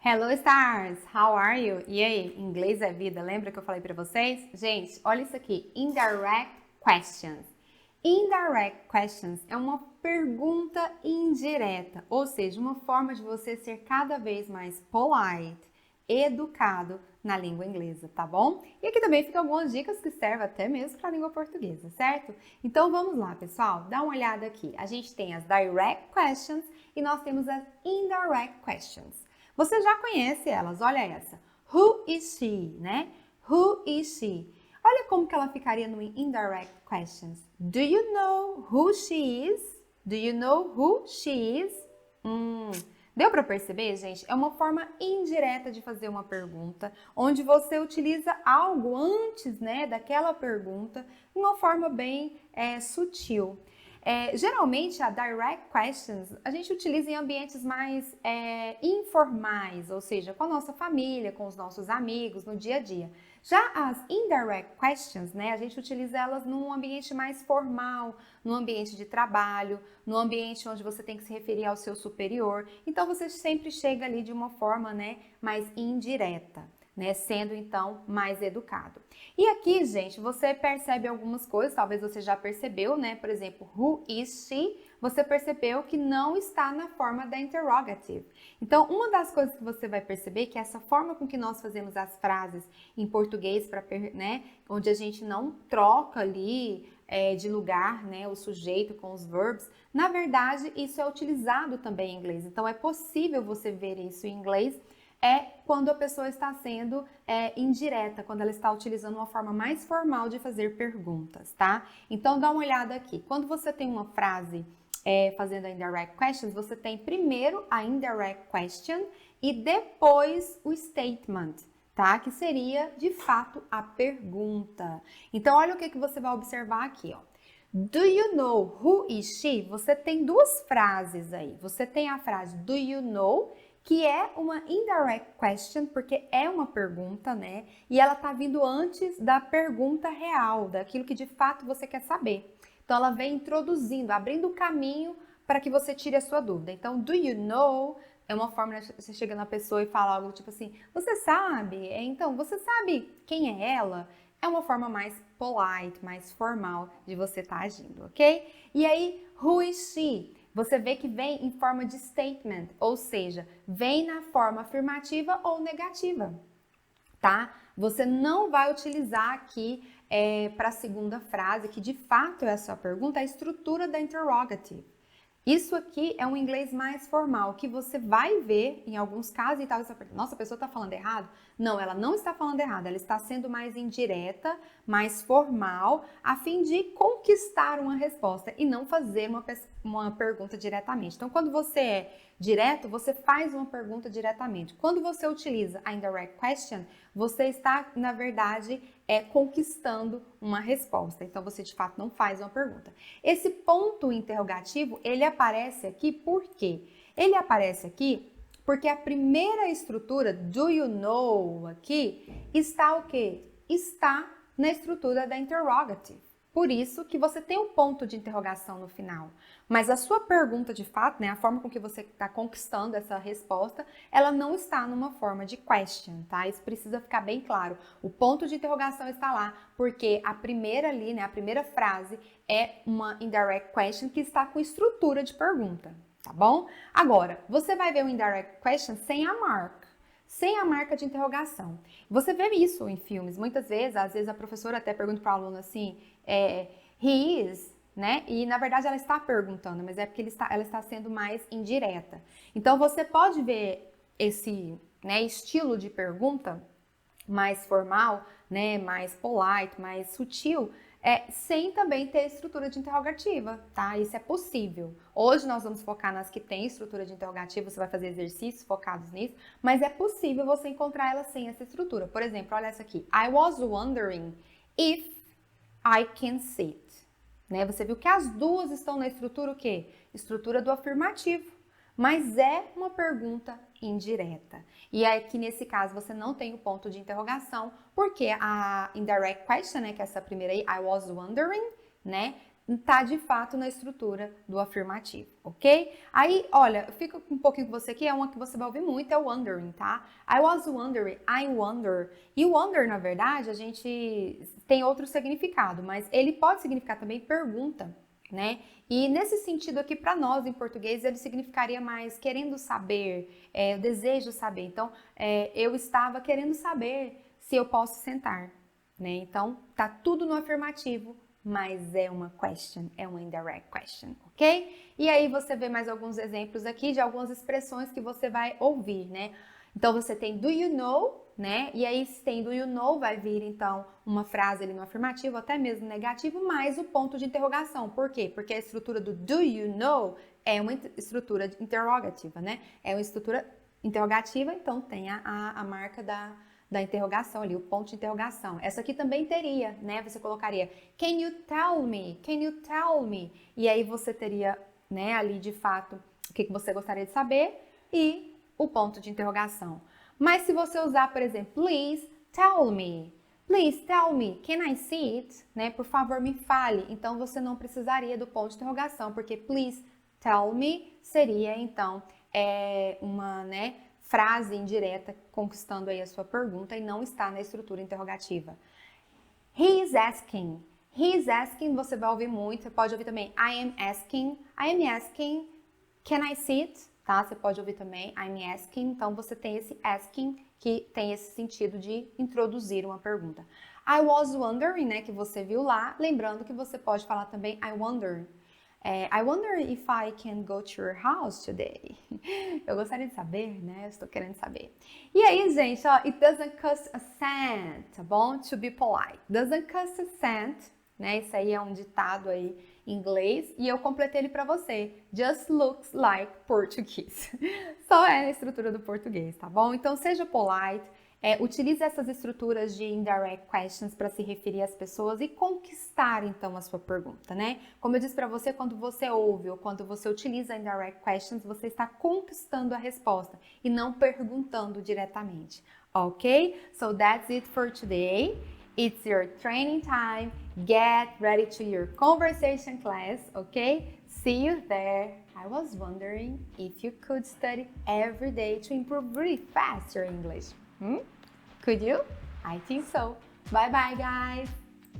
Hello Stars, how are you? E aí, inglês é vida, lembra que eu falei pra vocês? Gente, olha isso aqui, indirect questions. Indirect questions é uma pergunta indireta, ou seja, uma forma de você ser cada vez mais polite, educado na língua inglesa, tá bom? E aqui também ficam algumas dicas que servem até mesmo para a língua portuguesa, certo? Então vamos lá, pessoal, dá uma olhada aqui. A gente tem as direct questions e nós temos as indirect questions. Você já conhece elas, olha essa. Who is she, né? Who is she? Olha como que ela ficaria no indirect questions. Do you know who she is? Do you know who she is? Deu para perceber, gente? É uma forma indireta de fazer uma pergunta, onde você utiliza algo antes, né, daquela pergunta, de uma forma bem sutil. Geralmente, a direct questions a gente utiliza em ambientes mais informais, ou seja, com a nossa família, com os nossos amigos, no dia a dia. Já as indirect questions, né, a gente utiliza elas num ambiente mais formal, no ambiente de trabalho, no ambiente onde você tem que se referir ao seu superior. Então, você sempre chega ali de uma forma, né, mais indireta. Né, sendo então mais educado. E aqui, gente, você percebe algumas coisas, talvez você já percebeu, né? Por exemplo, who is she? Você percebeu que não está na forma da interrogative. Então, uma das coisas que você vai perceber é que essa forma com que nós fazemos as frases em português, né, onde a gente não troca ali de lugar, né, o sujeito com os verbos, na verdade, isso é utilizado também em inglês. Então, é possível você ver isso em inglês quando a pessoa está sendo indireta, quando ela está utilizando uma forma mais formal de fazer perguntas, tá? Então, dá uma olhada aqui. Quando você tem uma frase fazendo a indirect questions, você tem primeiro a indirect question e depois o statement, tá? Que seria, de fato, a pergunta. Então, olha o que você vai observar aqui, ó. Do you know who is she? Você tem duas frases aí. Você tem a frase do you know, que é uma indirect question, porque é uma pergunta, né? E ela tá vindo antes da pergunta real, daquilo que de fato você quer saber. Então, ela vem introduzindo, abrindo o caminho para que você tire a sua dúvida. Então, do you know é uma forma de você chegar na pessoa e falar algo tipo assim, você sabe? Então, você sabe quem é ela? É uma forma mais polite, mais formal de você estar agindo, ok? E aí, who is she? Você vê que vem em forma de statement, ou seja, vem na forma afirmativa ou negativa, tá? Você não vai utilizar aqui para a segunda frase, que de fato é a sua pergunta, a estrutura da interrogative. Isso aqui é um inglês mais formal, que você vai ver em alguns casos e talvez você pergunte, nossa, a pessoa está falando errado? Não, ela não está falando errado, ela está sendo mais indireta, mais formal, a fim de conquistar uma resposta e não fazer uma pergunta diretamente. Então, quando você é direto, você faz uma pergunta diretamente. Quando você utiliza a indirect question, você está, na verdade, conquistando uma resposta. Então, você de fato não faz uma pergunta. Esse ponto interrogativo, ele aparece aqui por quê? Ele aparece aqui porque a primeira estrutura, do you know, aqui, está o quê? Está na estrutura da interrogative. Por isso que você tem um ponto de interrogação no final. Mas a sua pergunta, de fato, né, a forma com que você está conquistando essa resposta, ela não está numa forma de question, tá? Isso precisa ficar bem claro. O ponto de interrogação está lá porque a primeira ali, né, a primeira frase é uma indirect question que está com estrutura de pergunta, tá bom? Agora, você vai ver o indirect question sem a marca. Sem a marca de interrogação. Você vê isso em filmes, muitas vezes, às vezes a professora até pergunta para o aluno assim, he is, né? E na verdade ela está perguntando, mas é porque ela está sendo mais indireta. Então você pode ver esse, né, estilo de pergunta mais formal, né, mais polite, mais sutil, sem também ter estrutura de interrogativa, tá? Isso é possível. Hoje nós vamos focar nas que têm estrutura de interrogativa, você vai fazer exercícios focados nisso, mas é possível você encontrar ela sem essa estrutura. Por exemplo, olha essa aqui. I was wondering if I can sit. Né? Você viu que as duas estão na estrutura o quê? Estrutura do afirmativo. Mas é uma pergunta indireta. E aqui nesse caso você não tem o ponto de interrogação, porque a indirect question, né, que é essa primeira aí, I was wondering, né, está de fato na estrutura do afirmativo, ok? Aí, olha, fica um pouquinho com você aqui, é uma que você vai ouvir muito, é o wondering, tá? I was wondering, I wonder. E o wonder, na verdade, a gente tem outro significado, mas ele pode significar também pergunta, né? E nesse sentido aqui, para nós em português, ele significaria mais querendo saber, eu desejo saber. Então, eu estava querendo saber se eu posso sentar, né? Então, tá tudo no afirmativo, mas é uma question, é uma indirect question, ok? E aí você vê mais alguns exemplos aqui de algumas expressões que você vai ouvir, né? Então você tem do you know, né? E aí se tem do you know, vai vir então uma frase ali no afirmativo, até mesmo negativo, mais o ponto de interrogação. Por quê? Porque a estrutura do do you know é uma estrutura interrogativa, né? É uma estrutura interrogativa, então tem a marca da interrogação ali, o ponto de interrogação. Essa aqui também teria, né? Você colocaria can you tell me? Can you tell me? E aí você teria, né, ali de fato o que você gostaria de saber e o ponto de interrogação. Mas se você usar, por exemplo, please tell me, can I see it? Né? Por favor, me fale. Então você não precisaria do ponto de interrogação, porque please tell me seria então uma, né, frase indireta conquistando aí a sua pergunta e não está na estrutura interrogativa. He is asking. He is asking, você vai ouvir muito. Você pode ouvir também I am asking. I am asking. Can I sit? Tá? Você pode ouvir também I'm asking. Então você tem esse asking que tem esse sentido de introduzir uma pergunta. I was wondering, né, que você viu lá. Lembrando que você pode falar também I wonder. I wonder if I can go to your house today. Eu gostaria de saber, né? Eu estou querendo saber. E aí, gente, ó, it doesn't cost a cent, tá bom? To be polite. Doesn't cost a cent, né? Isso aí é um ditado aí em inglês e eu completei ele para você. Just looks like Portuguese. Só é na estrutura do português, tá bom? Então, seja polite. Utilize essas estruturas de indirect questions para se referir às pessoas e conquistar então a sua pergunta, né? Como eu disse para você, quando você ouve ou quando você utiliza indirect questions, você está conquistando a resposta e não perguntando diretamente, ok? So that's it for today. It's your training time. Get ready to your conversation class, okay? See you there. I was wondering if you could study every day to improve really fast your English. Could you? I think so. Bye bye, guys.